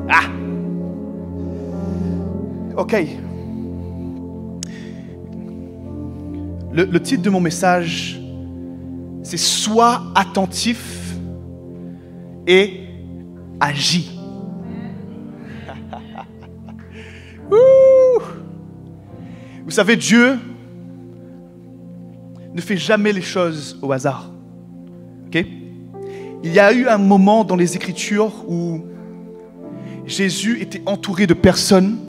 Ah. Ok. Le titre de mon message, c'est « Sois attentif et agis ». Vous savez, Dieu ne fait jamais les choses au hasard. Okay? Il y a eu un moment dans les Écritures où Jésus était entouré de personnes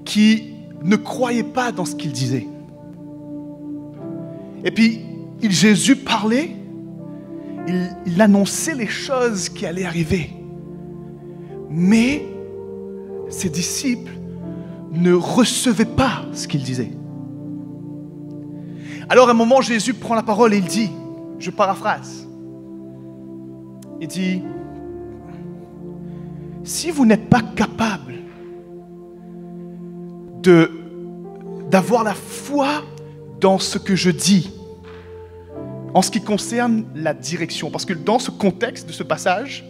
qui ne croyaient pas dans ce qu'il disait. Et puis, Jésus parlait, il annonçait les choses qui allaient arriver. Mais ses disciples ne recevaient pas ce qu'il disait. Alors à un moment, Jésus prend la parole et il dit, je paraphrase, il dit, si vous n'êtes pas capable d'avoir la foi dans ce que je dis, en ce qui concerne la direction, parce que dans ce contexte de ce passage,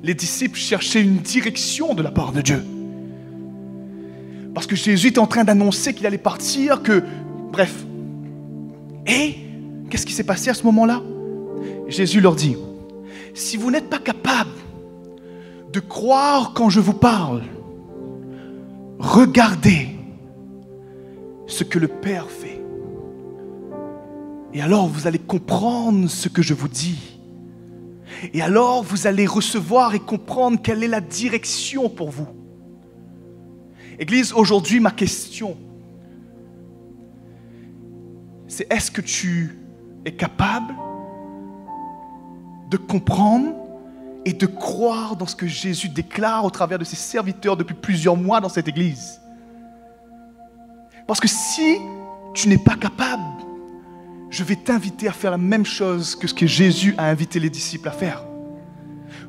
les disciples cherchaient une direction de la part de Dieu. Parce que Jésus était en train d'annoncer qu'il allait partir, bref. Et qu'est-ce qui s'est passé à ce moment-là? Jésus leur dit, si vous n'êtes pas capable de croire quand je vous parle, regardez ce que le Père fait. Et alors vous allez comprendre ce que je vous dis. Et alors vous allez recevoir et comprendre quelle est la direction pour vous. Église, aujourd'hui, ma question, c'est est-ce que tu es capable de comprendre et de croire dans ce que Jésus déclare au travers de ses serviteurs depuis plusieurs mois dans cette église? Parce que si tu n'es pas capable, je vais t'inviter à faire la même chose que ce que Jésus a invité les disciples à faire.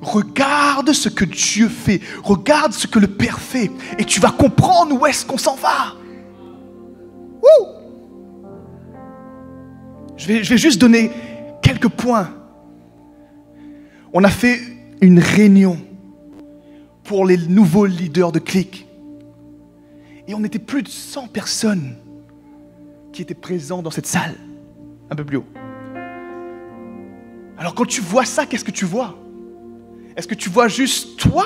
Regarde ce que Dieu fait, regarde ce que le Père fait, et tu vas comprendre où est-ce qu'on s'en va. Wouh! Je vais juste donner quelques points. On a fait une réunion pour les nouveaux leaders de Click. Et on était plus de 100 personnes qui étaient présentes dans cette salle. Un peu plus haut. Alors quand tu vois ça, qu'est-ce que tu vois? Est-ce que tu vois juste toi?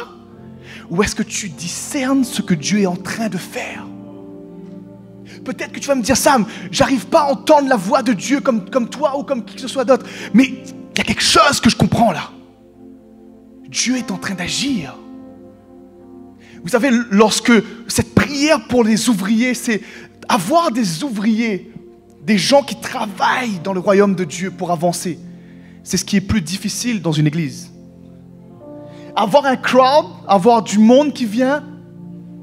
Ou est-ce que tu discernes ce que Dieu est en train de faire? Peut-être que tu vas me dire, Sam, j'arrive pas à entendre la voix de Dieu comme toi ou comme qui que ce soit d'autre. Mais il y a quelque chose que je comprends là. Dieu est en train d'agir. Vous savez, lorsque cette prière pour les ouvriers, c'est avoir des ouvriers, des gens qui travaillent dans le royaume de Dieu pour avancer. C'est ce qui est plus difficile dans une église. Avoir un crowd, avoir du monde qui vient,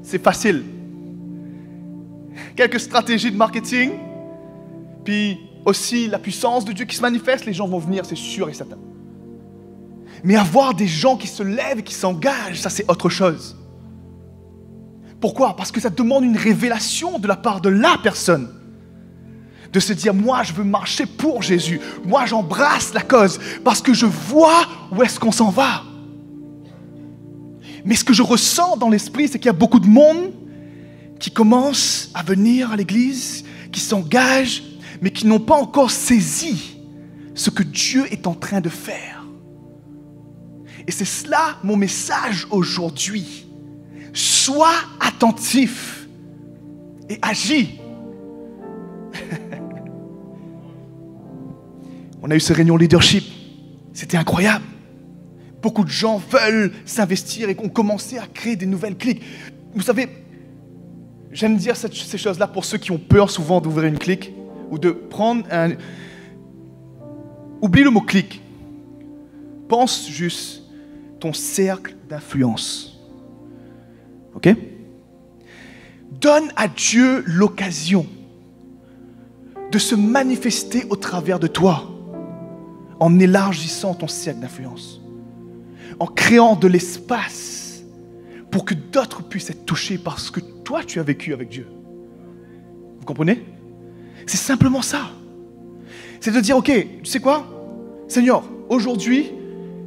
c'est facile. Quelques stratégies de marketing, puis aussi la puissance de Dieu qui se manifeste, les gens vont venir, c'est sûr et certain. Mais avoir des gens qui se lèvent et qui s'engagent, ça c'est autre chose. Pourquoi? Parce que ça demande une révélation de la part de la personne. De se dire, moi je veux marcher pour Jésus, moi j'embrasse la cause, parce que je vois où est-ce qu'on s'en va. Mais ce que je ressens dans l'esprit, c'est qu'il y a beaucoup de monde qui commence à venir à l'église, qui s'engagent, mais qui n'ont pas encore saisi ce que Dieu est en train de faire. Et c'est cela mon message aujourd'hui. Sois attentif et agis. On a eu ces réunions leadership, c'était incroyable. Beaucoup de gens veulent s'investir et ont commencé à créer des nouvelles cliques. Vous savez, j'aime dire ces choses-là pour ceux qui ont peur souvent d'ouvrir une clique ou de prendre un... Oublie le mot clique. Pense juste ton cercle d'influence. Ok? Donne à Dieu l'occasion de se manifester au travers de toi en élargissant ton cercle d'influence. En créant de l'espace pour que d'autres puissent être touchés par ce que toi tu as vécu avec Dieu. Vous comprenez? C'est simplement ça. C'est de dire, ok, tu sais quoi? Seigneur, aujourd'hui,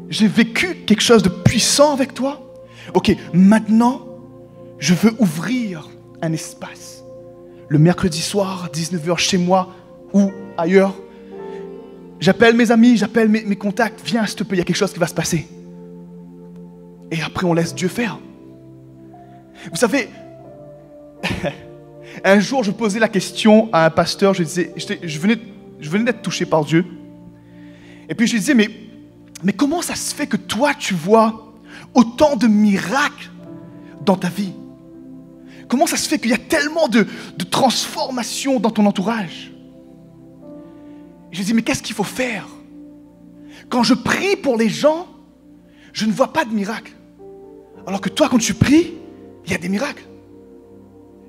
j'ai vécu quelque chose de puissant avec toi. Ok, maintenant, je veux ouvrir un espace. Le mercredi soir, à 19h, chez moi ou ailleurs, j'appelle mes amis, j'appelle mes contacts. Viens, s'il te plaît, il y a quelque chose qui va se passer. Et après, on laisse Dieu faire. Vous savez, un jour, je posais la question à un pasteur. Je disais, je venais d'être touché par Dieu. Et puis, je lui disais, mais comment ça se fait que toi, tu vois autant de miracles dans ta vie? Comment ça se fait qu'il y a tellement de transformations dans ton entourage? Je lui dis, mais qu'est-ce qu'il faut faire? Quand je prie pour les gens, je ne vois pas de miracles. Alors que toi, quand tu pries, il y a des miracles.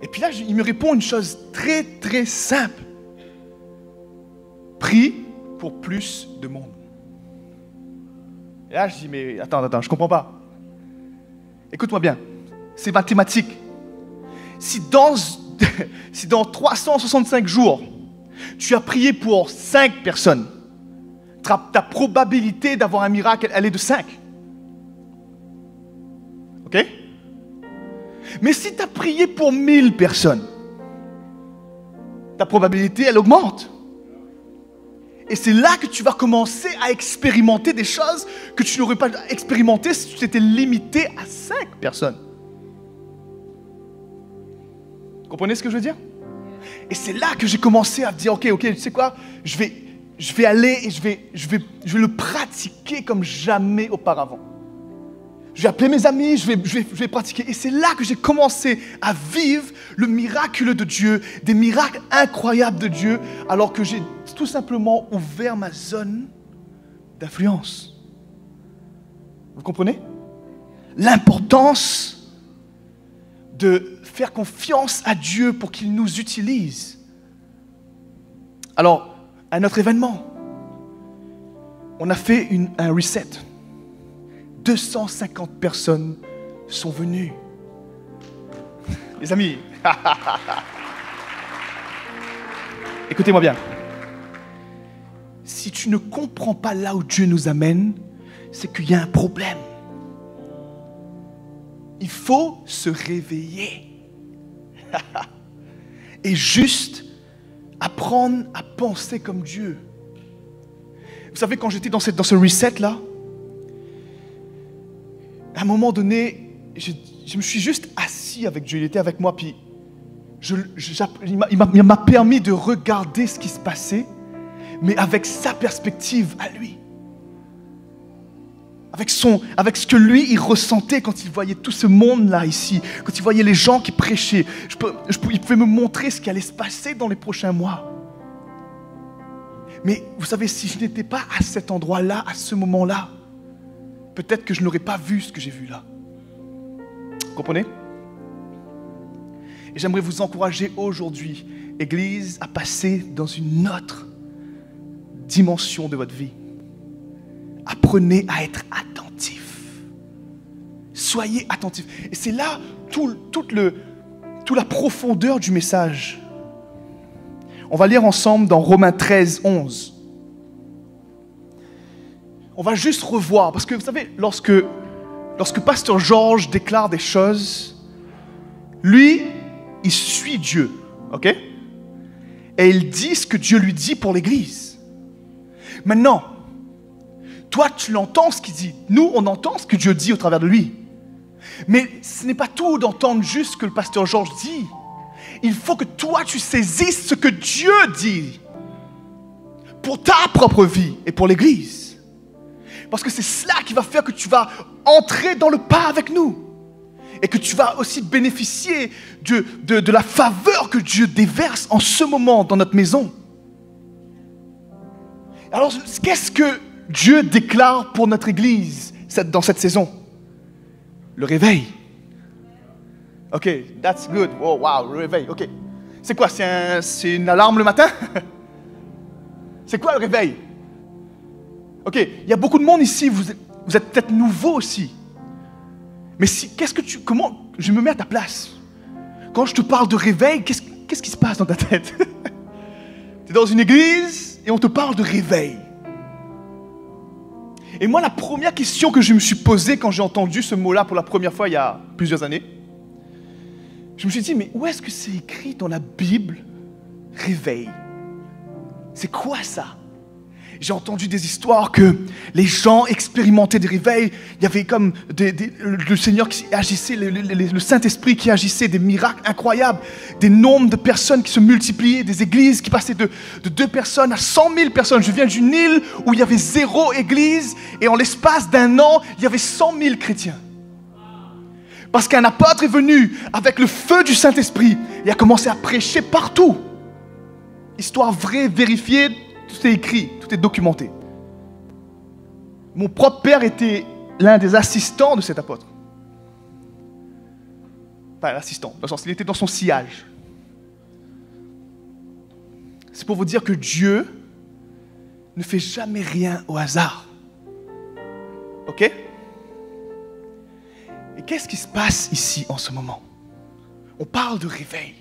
Et puis là, il me répond une chose très, très simple. Prie pour plus de monde. Et là, je dis, mais attends, je ne comprends pas. Écoute-moi bien, c'est mathématique. Si dans 365 jours, tu as prié pour 5 personnes, ta probabilité d'avoir un miracle, elle est de 5. Ok? Mais si tu as prié pour 1000 personnes, ta probabilité, elle augmente. Et c'est là que tu vas commencer à expérimenter des choses que tu n'aurais pas expérimentées si tu t'étais limité à 5 personnes. Vous comprenez ce que je veux dire? Et c'est là que j'ai commencé à dire, ok, tu sais quoi, je vais aller et je vais le pratiquer comme jamais auparavant. Je vais appeler mes amis, je vais pratiquer. Et c'est là que j'ai commencé à vivre le miracle de Dieu, des miracles incroyables de Dieu, alors que j'ai tout simplement ouvert ma zone d'influence. Vous comprenez? L'importance de faire confiance à Dieu pour qu'il nous utilise. Alors, à notre événement, on a fait un reset. 250 personnes sont venues. Les amis, écoutez-moi bien. Si tu ne comprends pas là où Dieu nous amène, c'est qu'il y a un problème. Il faut se réveiller. Et juste apprendre à penser comme Dieu. Vous savez, quand j'étais dans ce reset-là, à un moment donné, je me suis juste assis avec Dieu. Il était avec moi, puis il m'a permis de regarder ce qui se passait, mais avec sa perspective à lui. Avec ce que lui, il ressentait quand il voyait tout ce monde-là ici, quand il voyait les gens qui prêchaient. Il pouvait me montrer ce qui allait se passer dans les prochains mois. Mais vous savez, si je n'étais pas à cet endroit-là, à ce moment-là, peut-être que je n'aurais pas vu ce que j'ai vu là. Vous comprenez? Et j'aimerais vous encourager aujourd'hui, Église, à passer dans une autre dimension de votre vie. Apprenez à être attentif. Soyez attentif. Et c'est là toute la profondeur du message. On va lire ensemble dans Romains 13, 11. On va juste revoir, parce que vous savez, lorsque Pasteur Georges déclare des choses, lui, il suit Dieu, ok? Et il dit ce que Dieu lui dit pour l'Église. Maintenant, toi, tu l'entends ce qu'il dit. Nous, on entend ce que Dieu dit au travers de lui. Mais ce n'est pas tout d'entendre juste ce que le Pasteur Georges dit. Il faut que toi, tu saisisses ce que Dieu dit pour ta propre vie et pour l'Église. Parce que c'est cela qui va faire que tu vas entrer dans le pas avec nous. Et que tu vas aussi bénéficier de la faveur que Dieu déverse en ce moment dans notre maison. Alors, qu'est-ce que Dieu déclare pour notre Église dans cette saison? Le réveil. Ok, that's good. Oh, wow, le réveil. Ok. C'est quoi? C'est une alarme le matin? C'est quoi le réveil? Ok, il y a beaucoup de monde ici, vous êtes peut-être nouveau aussi. Mais comment je me mets à ta place? Quand je te parle de réveil, qu'est-ce qui se passe dans ta tête? Tu es dans une église et on te parle de réveil. Et moi, la première question que je me suis posée quand j'ai entendu ce mot-là pour la première fois il y a plusieurs années, je me suis dit, mais où est-ce que c'est écrit dans la Bible, réveil? C'est quoi ça? J'ai entendu des histoires que les gens expérimentaient des réveils. Il y avait comme le Seigneur qui agissait, le Saint-Esprit qui agissait, des miracles incroyables, des nombres de personnes qui se multipliaient, des églises qui passaient de 2 personnes à 100 000 personnes. Je viens d'une île où il y avait 0 église et en l'espace d'1 an, il y avait 100 000 chrétiens. Parce qu'un apôtre est venu avec le feu du Saint-Esprit et a commencé à prêcher partout. Histoire vraie, vérifiée. Tout est écrit, tout est documenté. Mon propre père était l'un des assistants de cet apôtre. Enfin, l'assistant, dans le sens, il était dans son sillage. C'est pour vous dire que Dieu ne fait jamais rien au hasard. Ok? Et qu'est-ce qui se passe ici en ce moment? On parle de réveil.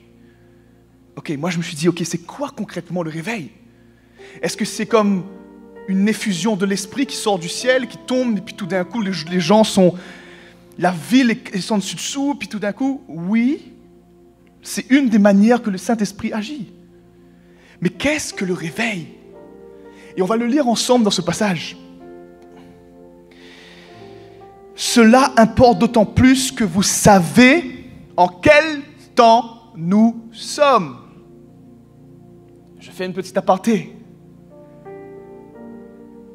Ok, moi je me suis dit, ok, c'est quoi concrètement le réveil? Est-ce que c'est comme une effusion de l'esprit qui sort du ciel, qui tombe, et puis tout d'un coup, les gens sont... La ville est en dessous, puis tout d'un coup, oui, c'est une des manières que le Saint-Esprit agit. Mais qu'est-ce que le réveil? Et on va le lire ensemble dans ce passage. Cela importe d'autant plus que vous savez en quel temps nous sommes. Je fais une petite aparté.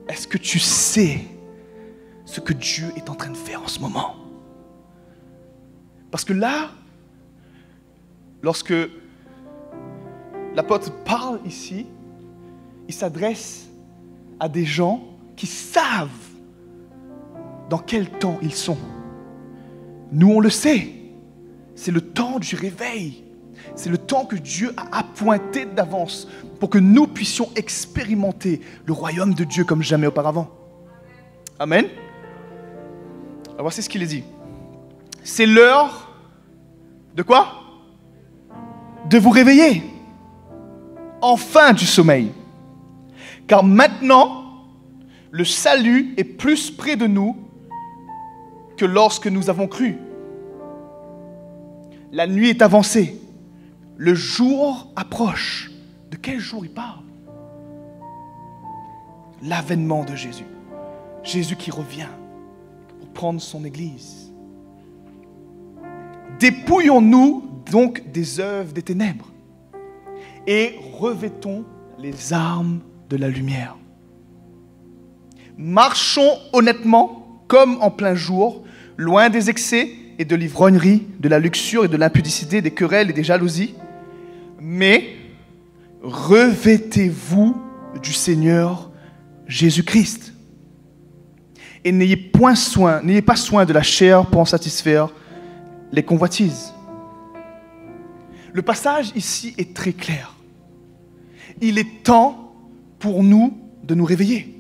Est-ce que tu sais ce que Dieu est en train de faire en ce moment? Parce que là, lorsque l'apôtre parle ici, il s'adresse à des gens qui savent dans quel temps ils sont. Nous, on le sait. C'est le temps du réveil. C'est le temps que Dieu a appointé d'avance pour que nous puissions expérimenter le royaume de Dieu comme jamais auparavant. Amen. Alors voici ce qu'il est dit. C'est l'heure de quoi? De vous réveiller. Enfin du sommeil. Car maintenant, le salut est plus près de nous que lorsque nous avons cru. La nuit est avancée. Le jour approche. De quel jour il parle? L'avènement de Jésus. Jésus qui revient pour prendre son Église. Dépouillons-nous donc des œuvres des ténèbres et revêtons les armes de la lumière. Marchons honnêtement comme en plein jour, loin des excès et de l'ivrognerie, de la luxure et de l'impudicité, des querelles et des jalousies, mais revêtez-vous du Seigneur Jésus-Christ. Et n'ayez pas soin de la chair pour en satisfaire les convoitises. Le passage ici est très clair. Il est temps pour nous de nous réveiller.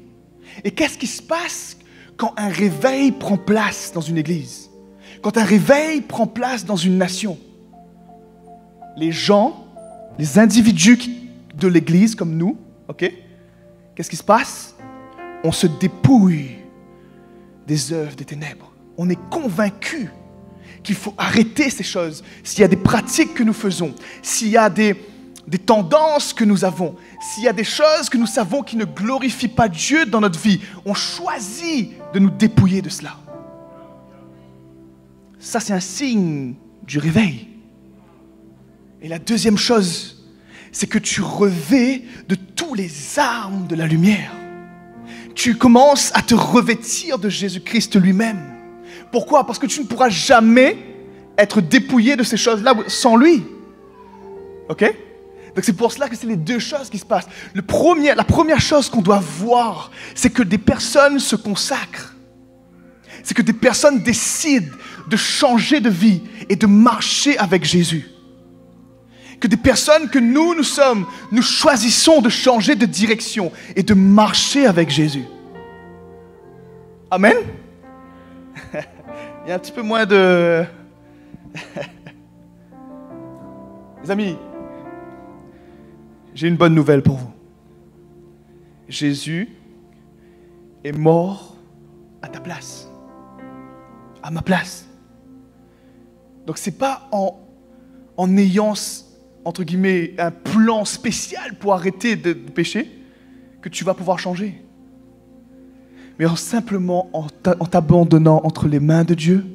Et qu'est-ce qui se passe quand un réveil prend place dans une église? Quand un réveil prend place dans une nation? Les gens, les individus de l'église comme nous, ok? Qu'est-ce qui se passe? On se dépouille des œuvres des ténèbres. On est convaincu qu'il faut arrêter ces choses. S'il y a des pratiques que nous faisons, s'il y a des tendances que nous avons, s'il y a des choses que nous savons qui ne glorifient pas Dieu dans notre vie, on choisit de nous dépouiller de cela. Ça, c'est un signe du réveil. Et la deuxième chose, c'est que tu revêts de tous les armes de la lumière. Tu commences à te revêtir de Jésus-Christ lui-même. Pourquoi? Parce que tu ne pourras jamais être dépouillé de ces choses-là sans lui. Ok? Donc c'est pour cela que c'est les deux choses qui se passent. La première chose qu'on doit voir, c'est que des personnes se consacrent. C'est que des personnes décident de changer de vie et de marcher avec Jésus. Que des personnes que nous choisissons de changer de direction et de marcher avec Jésus. Amen? Il y a un petit peu moins de... Les amis, j'ai une bonne nouvelle pour vous. Jésus est mort à ta place, à ma place. Donc c'est pas en ayant, entre guillemets, un plan spécial pour arrêter de pécher que tu vas pouvoir changer. Mais simplement en t'abandonnant entre les mains de Dieu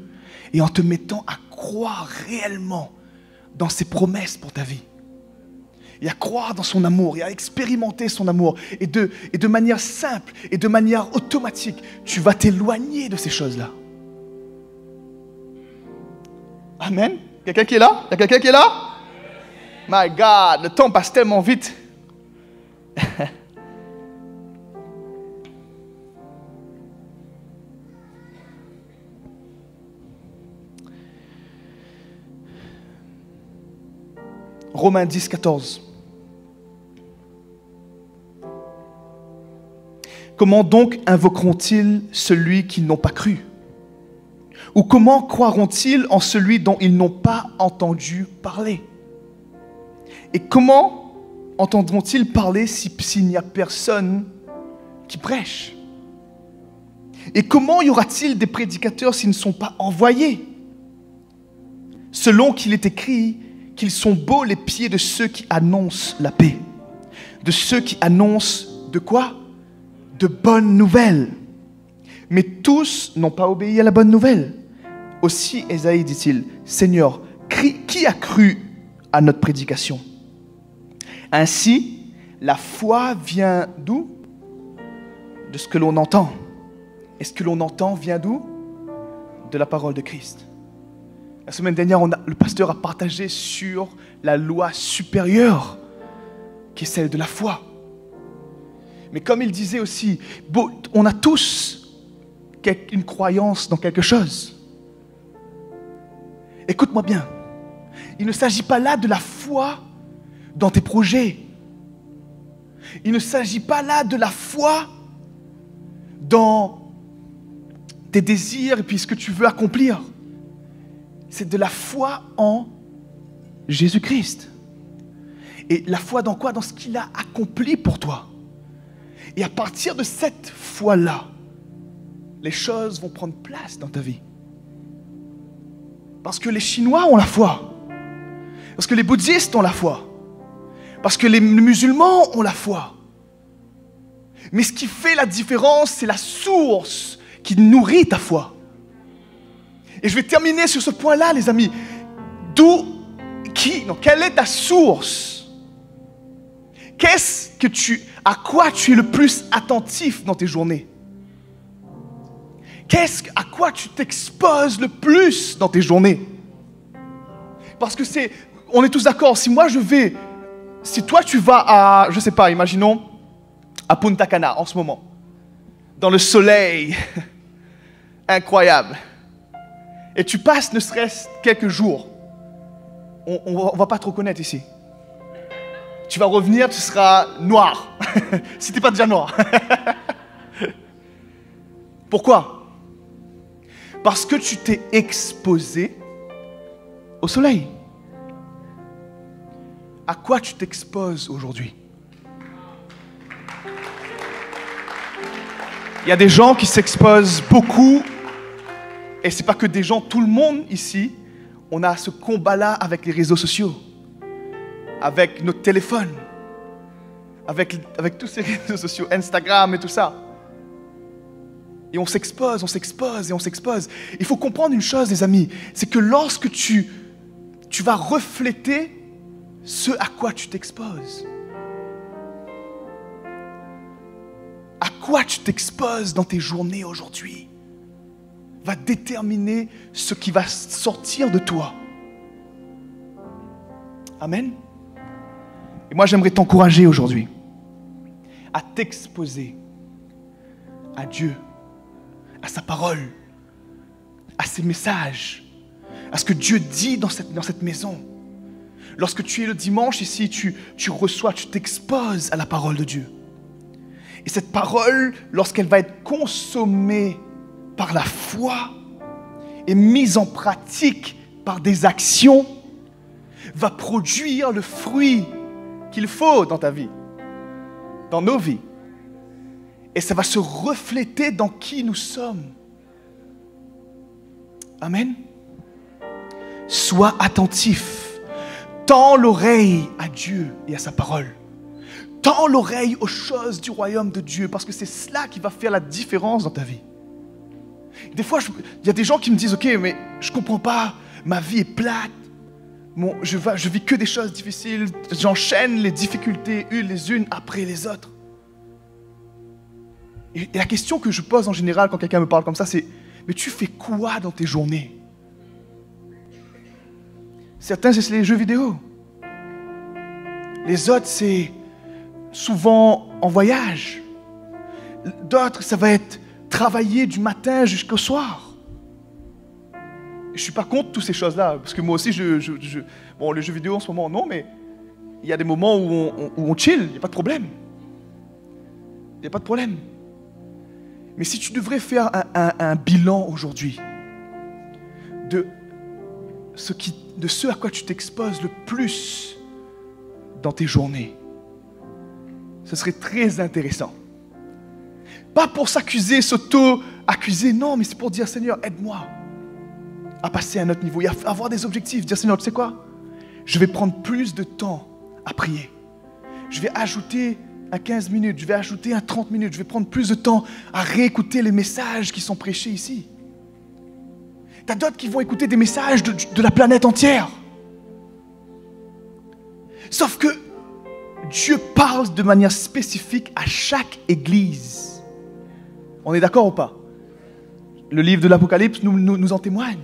et en te mettant à croire réellement dans ses promesses pour ta vie. Et à croire dans son amour, et à expérimenter son amour. Et de manière simple, et de manière automatique, tu vas t'éloigner de ces choses-là. Amen. Quelqu'un qui est là? Il y a quelqu'un qui est là? My God, le temps passe tellement vite. Romains 10, 14. Comment donc invoqueront-ils celui qu'ils n'ont pas cru? Ou comment croiront-ils en celui dont ils n'ont pas entendu parler? Et comment entendront-ils parler s'il n'y a personne qui prêche? Et comment y aura-t-il des prédicateurs s'ils ne sont pas envoyés? Selon qu'il est écrit qu'ils sont beaux les pieds de ceux qui annoncent la paix, de ceux qui annoncent de quoi? De bonnes nouvelles. Mais tous n'ont pas obéi à la bonne nouvelle. Aussi, Ésaïe dit-il, Seigneur, qui a cru à notre prédication? Ainsi, la foi vient d'où? De ce que l'on entend. Et ce que l'on entend vient d'où? De la parole de Christ. La semaine dernière, le pasteur a partagé sur la loi supérieure, qui est celle de la foi. Mais comme il disait aussi, on a tous une croyance dans quelque chose. Écoute-moi bien, il ne s'agit pas là de la foi dans tes projets. Il ne s'agit pas là de la foi dans tes désirs et puis ce que tu veux accomplir. C'est de la foi en Jésus-Christ. Et la foi dans quoi? Dans ce qu'il a accompli pour toi. Et à partir de cette foi-là, les choses vont prendre place dans ta vie. Parce que les Chinois ont la foi. Parce que les bouddhistes ont la foi. Parce que les musulmans ont la foi. Mais ce qui fait la différence, c'est la source qui nourrit ta foi. Et je vais terminer sur ce point-là, les amis. Quelle est ta source? À quoi tu es le plus attentif dans tes journées? À quoi tu t'exposes le plus dans tes journées? Parce que on est tous d'accord, si toi tu vas à, je sais pas, imaginons, à Punta Cana en ce moment, dans le soleil incroyable, et tu passes ne serait-ce quelques jours, on va pas te reconnaître ici. Tu vas revenir, tu seras noir, si tu n'es pas déjà noir. Pourquoi? Parce que tu t'es exposé au soleil. À quoi tu t'exposes aujourd'hui? Il y a des gens qui s'exposent beaucoup, et c'est pas que des gens, tout le monde ici, on a ce combat-là avec les réseaux sociaux, avec notre téléphone, avec tous ces réseaux sociaux, Instagram et tout ça. Et on s'expose. Il faut comprendre une chose, les amis, c'est que lorsque tu vas refléter ce à quoi tu t'exposes. À quoi tu t'exposes dans tes journées aujourd'hui va déterminer ce qui va sortir de toi. Amen. Et moi, j'aimerais t'encourager aujourd'hui à t'exposer à Dieu, à sa parole, à ses messages, à ce que Dieu dit dans cette maison. Lorsque tu es le dimanche ici, tu t'exposes à la parole de Dieu. Et cette parole, lorsqu'elle va être consommée par la foi et mise en pratique par des actions, va produire le fruit qu'il faut dans ta vie, dans nos vies. Et ça va se refléter dans qui nous sommes. Amen. Sois attentif. Tends l'oreille à Dieu et à sa parole. Tends l'oreille aux choses du royaume de Dieu, parce que c'est cela qui va faire la différence dans ta vie. Des fois, il y a des gens qui me disent, ok, mais je ne comprends pas, ma vie est plate, je vis que des choses difficiles, j'enchaîne les difficultés les unes après les autres. Et la question que je pose en général quand quelqu'un me parle comme ça, c'est, mais tu fais quoi dans tes journées? Certains, c'est les jeux vidéo. Les autres, c'est souvent en voyage. D'autres, ça va être travailler du matin jusqu'au soir. Je ne suis pas contre toutes ces choses-là, parce que moi aussi, bon, les jeux vidéo en ce moment, non, mais il y a des moments où on chill, il n'y a pas de problème. Il n'y a pas de problème. Mais si tu devrais faire un bilan aujourd'hui de ce à quoi tu t'exposes le plus dans tes journées, ce serait très intéressant. Pas pour s'accuser, s'auto-accuser, non, mais c'est pour dire, Seigneur, aide-moi à passer à un autre niveau et à avoir des objectifs. Dire, Seigneur, tu sais quoi? Je vais prendre plus de temps à prier. Je vais ajouter un 15 minutes, je vais ajouter un 30 minutes, je vais prendre plus de temps à réécouter les messages qui sont prêchés ici. T'as d'autres qui vont écouter des messages de la planète entière. Sauf que Dieu parle de manière spécifique à chaque église. On est d'accord ou pas? Le livre de l'Apocalypse nous en témoigne.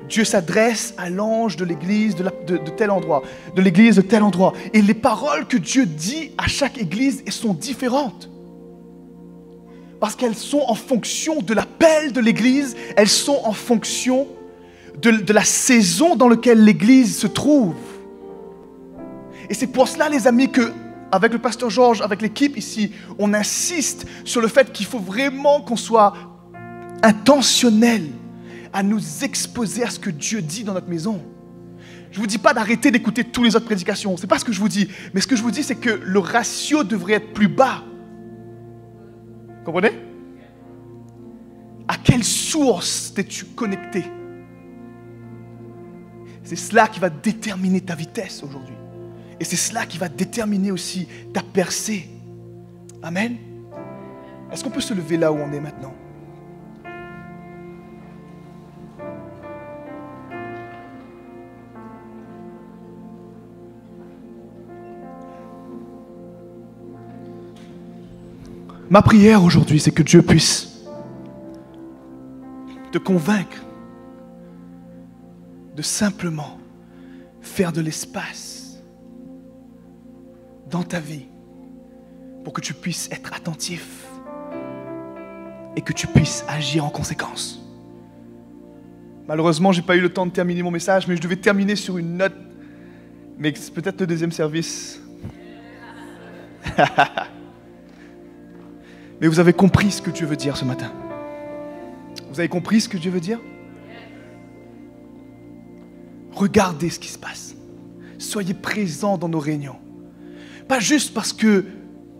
Dieu s'adresse à l'ange de l'église de tel endroit, de l'église de tel endroit. Et les paroles que Dieu dit à chaque église sont différentes. Parce qu'elles sont en fonction de l'appel de l'église, elles sont en fonction de la saison dans laquelle l'église se trouve. Et c'est pour cela, les amis, qu'avec le pasteur Georges, avec l'équipe ici, on insiste sur le fait qu'il faut vraiment qu'on soit intentionnel à nous exposer à ce que Dieu dit dans notre maison. Je ne vous dis pas d'arrêter d'écouter toutes les autres prédications, ce n'est pas ce que je vous dis. Mais ce que je vous dis, c'est que le ratio devrait être plus bas. Vous comprenez? À quelle source t'es-tu connecté? C'est cela qui va déterminer ta vitesse aujourd'hui. Et c'est cela qui va déterminer aussi ta percée. Amen. Est-ce qu'on peut se lever là où on est maintenant? Ma prière aujourd'hui, c'est que Dieu puisse te convaincre de simplement faire de l'espace dans ta vie pour que tu puisses être attentif et que tu puisses agir en conséquence. Malheureusement, je n'ai pas eu le temps de terminer mon message, mais je devais terminer sur une note, mais c'est peut-être le deuxième service. Mais vous avez compris ce que Dieu veut dire ce matin. Vous avez compris ce que Dieu veut dire? Regardez ce qui se passe. Soyez présents dans nos réunions. Pas juste parce que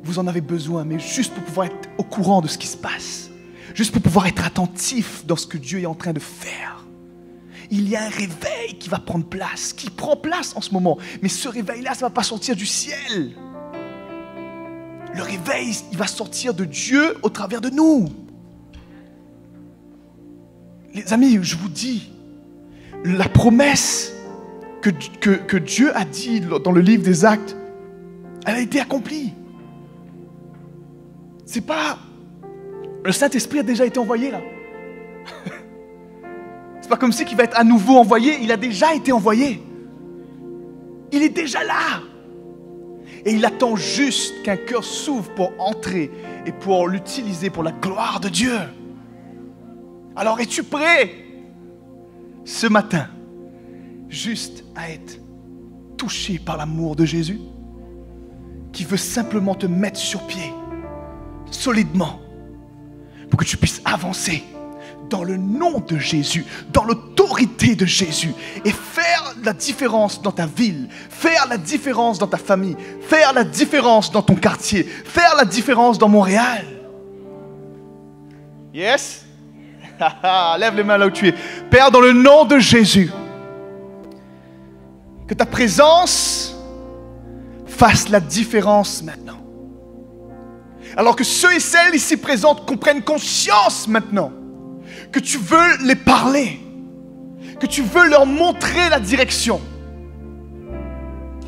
vous en avez besoin, mais juste pour pouvoir être au courant de ce qui se passe. Juste pour pouvoir être attentif dans ce que Dieu est en train de faire. Il y a un réveil qui va prendre place, qui prend place en ce moment. Mais ce réveil-là, ça ne va pas sortir du ciel. Le réveil, il va sortir de Dieu au travers de nous. Les amis, je vous dis, la promesse que Dieu a dit dans le livre des Actes, elle a été accomplie. C'est pas... Le Saint-Esprit a déjà été envoyé là. C'est pas comme si qu'il va être à nouveau envoyé, il a déjà été envoyé. Il est déjà là. Et il attend juste qu'un cœur s'ouvre pour entrer et pour l'utiliser pour la gloire de Dieu. Alors es-tu prêt ce matin juste à être touché par l'amour de Jésus qui veut simplement te mettre sur pied solidement pour que tu puisses avancer dans le nom de Jésus, dans l'autorité de Jésus et faire la différence dans ta ville, faire la différence dans ta famille, faire la différence dans ton quartier, faire la différence dans Montréal. Yes? Lève les mains là où tu es. Père, dans le nom de Jésus, que ta présence fasse la différence maintenant. Alors que ceux et celles ici présentes comprennent conscience maintenant que tu veux les parler, que tu veux leur montrer la direction.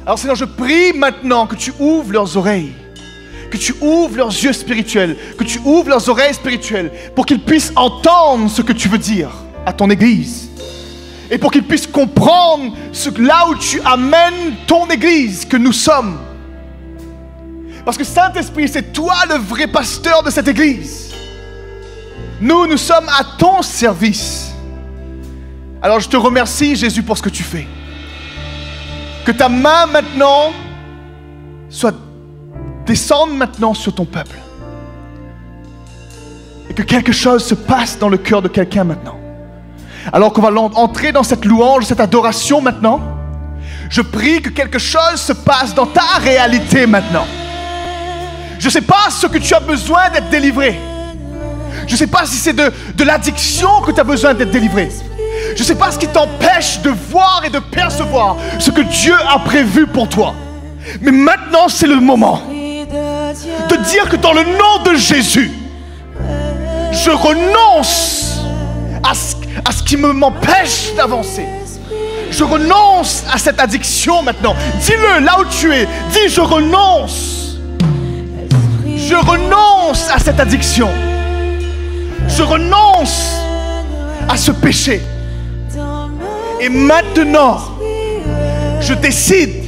Alors Seigneur, je prie maintenant que tu ouvres leurs oreilles, que tu ouvres leurs yeux spirituels, que tu ouvres leurs oreilles spirituelles pour qu'ils puissent entendre ce que tu veux dire à ton Église et pour qu'ils puissent comprendre là où tu amènes ton Église que nous sommes. Parce que Saint-Esprit, c'est toi le vrai pasteur de cette Église. Nous sommes à ton service. Alors je te remercie, Jésus, pour ce que tu fais. Que ta main maintenant descende maintenant sur ton peuple. Et que quelque chose se passe dans le cœur de quelqu'un maintenant. Alors qu'on va entrer dans cette louange, cette adoration maintenant, je prie que quelque chose se passe dans ta réalité maintenant. Je ne sais pas ce que tu as besoin d'être délivré. Je ne sais pas si c'est de l'addiction que tu as besoin d'être délivré. Je ne sais pas ce qui t'empêche de voir et de percevoir ce que Dieu a prévu pour toi. Mais maintenant, c'est le moment de dire que dans le nom de Jésus, je renonce à ce qui m'empêche d'avancer. Je renonce à cette addiction maintenant. Dis-le là où tu es. Dis, je renonce. Je renonce à cette addiction. Je renonce à ce péché. Et maintenant, je décide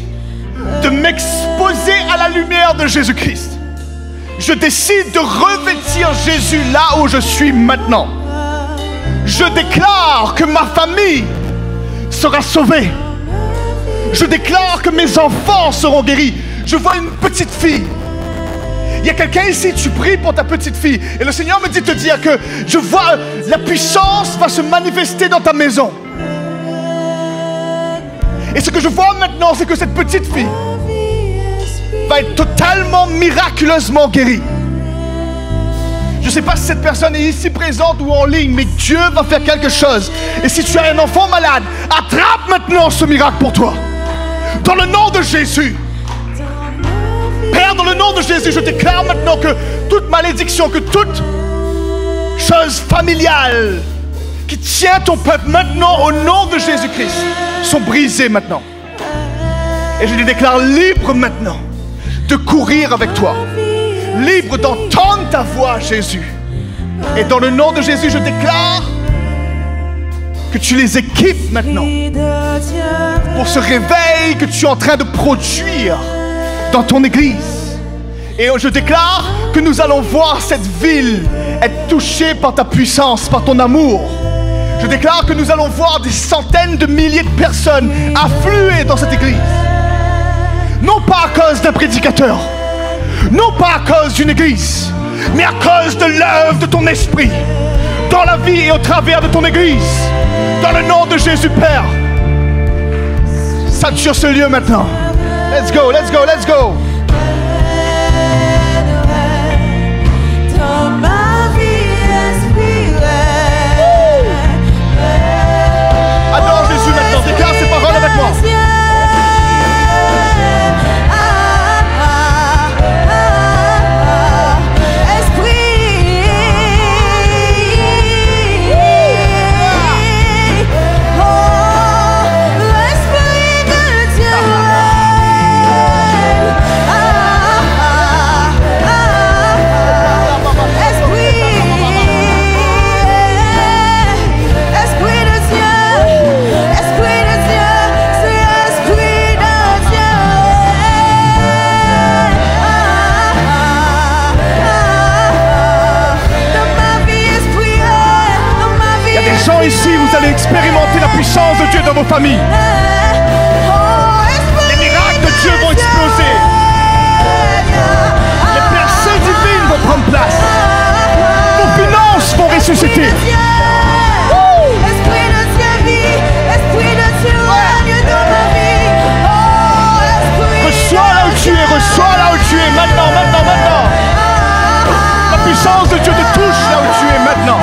de m'exposer à la lumière de Jésus-Christ. Je décide de revêtir Jésus là où je suis maintenant. Je déclare que ma famille sera sauvée. Je déclare que mes enfants seront guéris. Je vois une petite fille. Il y a quelqu'un ici, tu pries pour ta petite fille. Et le Seigneur me dit de te dire que je vois la puissance va se manifester dans ta maison. Et ce que je vois maintenant, c'est que cette petite fille va être totalement, miraculeusement guérie. Je ne sais pas si cette personne est ici présente ou en ligne, mais Dieu va faire quelque chose. Et si tu as un enfant malade, attrape maintenant ce miracle pour toi. Dans le nom de Jésus. Père, dans le nom de Jésus, je déclare maintenant que toute malédiction, que toute chose familiale qui tient ton peuple maintenant au nom de Jésus-Christ sont brisées maintenant. Et je les déclare libres maintenant de courir avec toi. Libre d'entendre ta voix, Jésus. Et dans le nom de Jésus, je déclare que tu les équipes maintenant pour ce réveil que tu es en train de produire dans ton Église. Et je déclare que nous allons voir cette ville être touchée par ta puissance, par ton amour. Je déclare que nous allons voir des centaines de milliers de personnes affluer dans cette Église. Non pas à cause d'un prédicateur, non pas à cause d'une Église, mais à cause de l'œuvre de ton esprit dans la vie et au travers de ton Église. Dans le nom de Jésus, Père. Sature ce lieu maintenant. Let's go, let's go, let's go. Adore Jésus maintenant, déclare ces paroles avec moi. Ici, vous allez expérimenter la puissance de Dieu dans vos familles. Les miracles de Dieu vont exploser. Les percées divines vont prendre place. Vos finances vont ressusciter. Reçois là où tu es, reçois là où tu es, maintenant, maintenant, maintenant. La puissance de Dieu te touche là où tu es maintenant.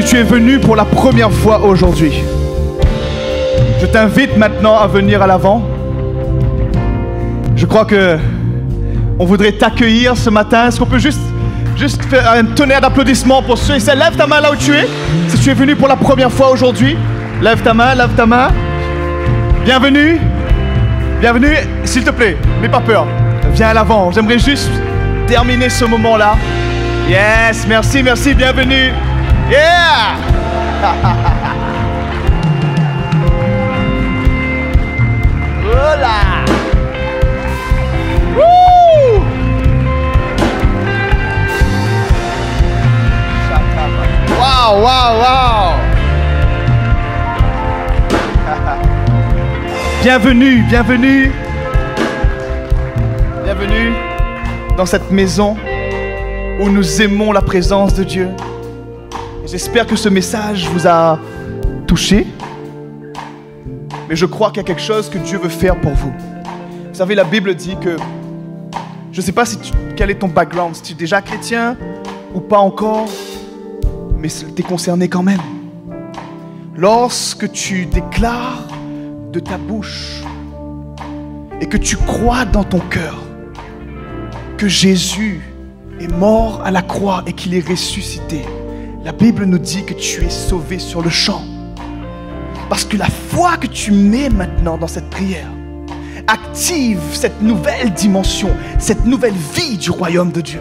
tu es venu pour la première fois aujourd'hui, je t'invite maintenant à venir à l'avant. Je crois que on voudrait t'accueillir ce matin. Est-ce qu'on peut juste faire un tonnerre d'applaudissements pour ceux et celles? Lève ta main là où tu es. Si tu es venu pour la première fois aujourd'hui, lève ta main, lève ta main. Bienvenue. Bienvenue. S'il te plaît, n'aie pas peur. Viens à l'avant. J'aimerais juste terminer ce moment-là. Yes, merci, merci, bienvenue. Yeah! Voilà! Woo! Wow, wow, wow! Bienvenue, bienvenue. Bienvenue dans cette maison où nous aimons la présence de Dieu. Et j'espère que ce message vous a touché. Mais je crois qu'il y a quelque chose que Dieu veut faire pour vous. Vous savez, la Bible dit que, je ne sais pas quel est ton background, si tu es déjà chrétien ou pas encore, mais tu es concerné quand même. Lorsque tu déclares de ta bouche et que tu crois dans ton cœur que Jésus est mort à la croix et qu'il est ressuscité, la Bible nous dit que tu es sauvé sur le champ. Parce que la foi que tu mets maintenant dans cette prière active cette nouvelle dimension, cette nouvelle vie du royaume de Dieu.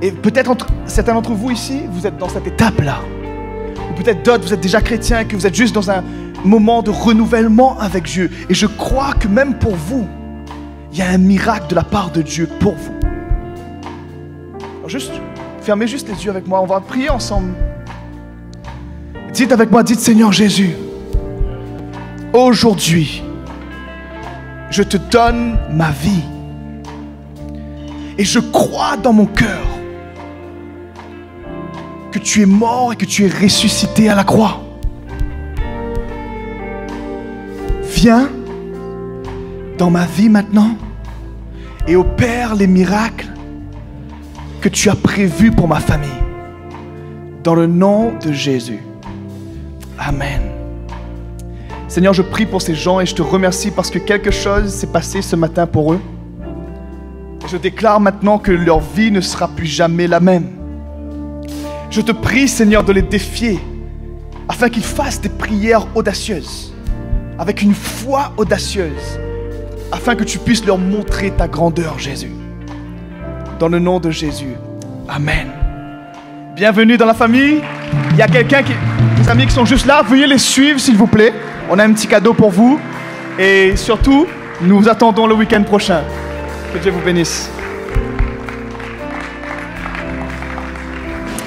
Et peut-être certains d'entre vous ici, vous êtes dans cette étape-là. Ou peut-être d'autres, vous êtes déjà chrétiens et que vous êtes juste dans un moment de renouvellement avec Dieu. Et je crois que même pour vous, il y a un miracle de la part de Dieu pour vous. Alors fermez juste les yeux avec moi, on va prier ensemble. Dites avec moi, dites Seigneur Jésus, aujourd'hui, je te donne ma vie. Et je crois dans mon cœur que tu es mort et que tu es ressuscité à la croix. Viens dans ma vie maintenant et opère les miracles que tu as prévus pour ma famille. Dans le nom de Jésus. Amen. Seigneur, je prie pour ces gens et je te remercie parce que quelque chose s'est passé ce matin pour eux. Je déclare maintenant que leur vie ne sera plus jamais la même. Je te prie, Seigneur, de les défier afin qu'ils fassent des prières audacieuses, avec une foi audacieuse, afin que tu puisses leur montrer ta grandeur, Jésus. Dans le nom de Jésus. Amen. Bienvenue dans la famille. Il y a des amis qui sont juste là. Veuillez les suivre, s'il vous plaît. On a un petit cadeau pour vous. Et surtout, nous vous attendons le week-end prochain. Que Dieu vous bénisse.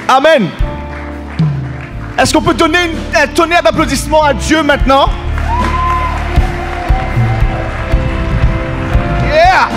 Amen. Est-ce qu'on peut donner un tonnerre d'applaudissements à Dieu maintenant? Yeah!